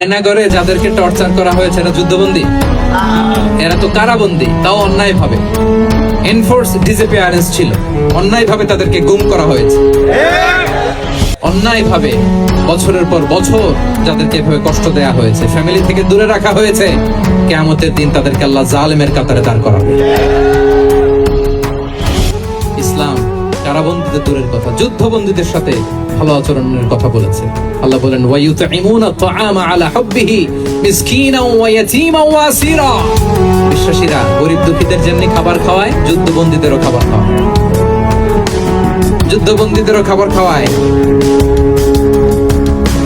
শ্রীনগরে যাদেরকে টর্চার করা হয়েছে এরা যুদ্ধবন্দী, এরা তো কারাবন্দী, তাও অন্যায় ভাবে। এনফোর্স ডিসঅ্যাপিয়ারেন্স ছিল, অন্যায় ভাবে তাদেরকে গুম করা হয়েছে। অন্যায় ভাবে বছরের পর বছর যাদেরকে এভাবে কষ্ট দেয়া হয়েছে, ফ্যামিলি থেকে দূরে রাখা হয়েছে, কিয়ামতের দিন তাদেরকে আল্লাহ জালেমের কাতারে দাঁড় করাবে। ইসলাম কারাবন্দীদের দূরের কথা, যুদ্ধবন্দীদের সাথে ভালো আচরণের কথা বলেছে। আল্লাহ বলেন ওয়ায়ুতঈমুনা তাআমা আলা হুব্বিহি মিসকিনাও ওয়া ইয়াতীমান ওয়া আসীরা। বিশ্বাসীরা গরীব দুঃখীদের যেমনি খাবার খাওয়ায়, যুদ্ধবন্দীদেরও খাবার খাওয়ায়, যুদ্ধবন্দীদেরও খাবার খাওয়ায়।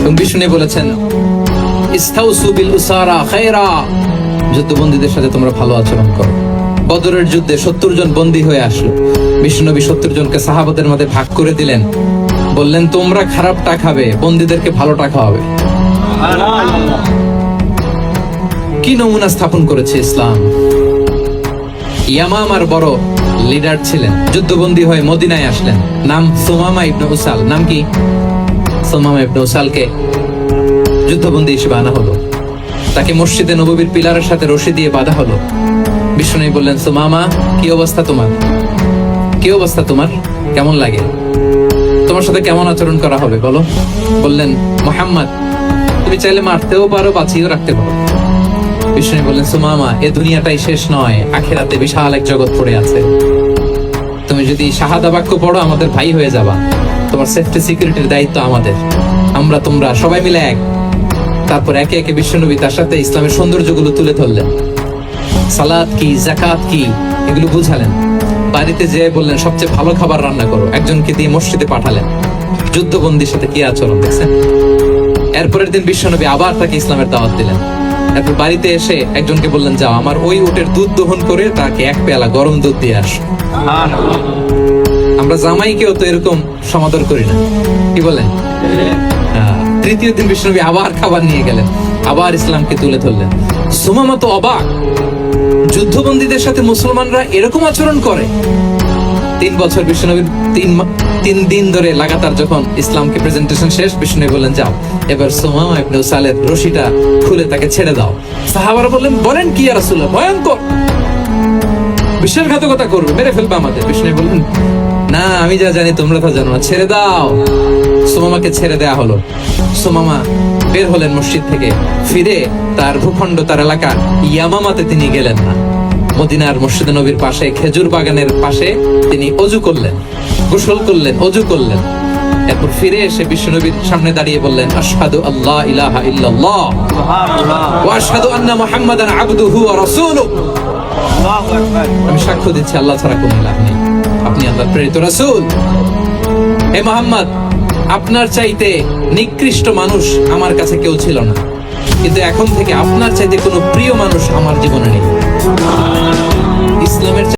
এবং বিষ্ণু বলেছেন ইস্তাউসু বিল উসারা খায়রা, যুদ্ধবন্দীদের সাথে তোমরা ভালো আচরণ করো। বদরের যুদ্ধে 70 জন বন্দী হয়ে আসলো। বিষ্ণুনবী 70 জনকে সাহাবাদের মধ্যে ভাগ করে দিলেন, বললেন তোমরা খারাপটা খাবে, বন্দীদেরকে ভালোটা খাওয়াবে। কি নমুনা স্থাপন করেছে ইসলাম। ইয়ামামার বড় লিডার ছিলেন, যুদ্ধবন্দী হয়ে মদিনায় আসলেন, নাম সুমামা ইবনে উসাল। নাম কি? সুমামা ইবনে উসালকে যুদ্ধবন্দী হিসেবে আনা হলো। তাকে মসজিদে নববীর পিলারের সাথে রশি দিয়ে বাঁধা হলো। বিষ্ণু বললেন সুমামা, কি অবস্থা তোমার? কি অবস্থা তোমার? কেমন লাগে? তোমার সাথে কেমন আচরণ করা হবে বলো? বললেন মুহাম্মদ, তুমি চাইলে মারতেও পারো, বাঁচিয়েও রাখতে পারো। বিষ্ণু বললেন সুমামা, এ দুনিয়াটাই শেষ নয়, আখিরাতে বিশাল এক জগৎ পড়ে আছে। তুমি যদি শাহাদা বাক্য পড়ো আমাদের ভাই হয়ে যাবা, তোমার সেফটি সিকিউরিটির দায়িত্ব আমাদের, আমরা তোমরা সবাই মিলে এক। তারপর একে একে বিশ্বনবী তার সাথে ইসলামের সৌন্দর্যগুলো তুলে ধরলেন। সালাত কি, যাকাত কি, এগুলো বুঝালেন। বাড়িতে যেয়ে বললেন সবচেয়ে ভালো খাবার রান্না করো, একজনকে দিয়ে মসজিদে পাঠালেন। যুদ্ধবন্দীর সাথে কি আচরণ দেখছেন। এরপরের দিন বিশ্বনবী আবার তাকে ইসলামের দাওয়াত দিলেন। এরপর বাড়িতে এসে একজনকে বললেন, যাও আমার ওই উটের দুধ দহন করে তাকে 1 পেয়ালা গরম দুধ দিয়ে আস। আমরা জামাইকেও তো এরকম সমাদর করি না, কি বলেন? তৃতীয় দিন বিশ্বনবী আবার খাবার নিয়ে গেলেন, আবার ইসলামকে তুলে ধরলেন। সুমামা তো অবাক, যুদ্ধবন্দীদের সাথে মুসলমানরা এরকম আচরণ করে। 3 বছর বিশ্বনবীর 3 দিন ধরে লাগাতার যখন ইসলামকে প্রেজেন্টেশন শেষ, বিশ্বনবী বললেন যাও এবার সুমামা ইবনে উসালের রশিটা খুলে তাকে ছেড়ে দাও। সাহাবারা বলেন কি ইয়া রাসূলুল্লাহ, ভয়ঙ্কর, বিশ্বাসঘাতকতা করবে, মেরে ফেলবে আমাদের। বিশ্বনবী বললেন না, আমি যা জানি তোমরা তা জানো না, ছেড়ে দাও। সুমামাকে ছেড়ে দেয়া হলো। সুমামা বের হলেন মসজিদ থেকে, ফিরে তার ভূখণ্ড, তার এলাকা ইয়ামামাতে তিনি গেলেন না। মদিনার মসজিদে নবীর পাশে খেজুর বাগানের পাশে তিনি অজু করলেন, গোসল করলেন, অজু করলেন। এরপর ফিরে এসে বিশ্বনবীর সামনে দাঁড়িয়ে বললেন আশহাদু আল্লা ইলাহা ইল্লাল্লাহ ওয়া আশহাদু আন্না মুহাম্মাদান আবদুহু ওয়া রাসূলুহু। আমি সাক্ষ্য দিচ্ছি আল্লাহ ছাড়া কোনো ইলাহ নেই, আপনি আল্লাহর প্রেরিত রাসূল। হে মুহাম্মদ, আপনার চাইতে নিকৃষ্ট মানুষ আমার কাছে কেউ ছিল না, কিন্তু এখন থেকে আপনার চাইতে কোনো প্রিয় মানুষ আমার জীবনে নেই। ইসলামের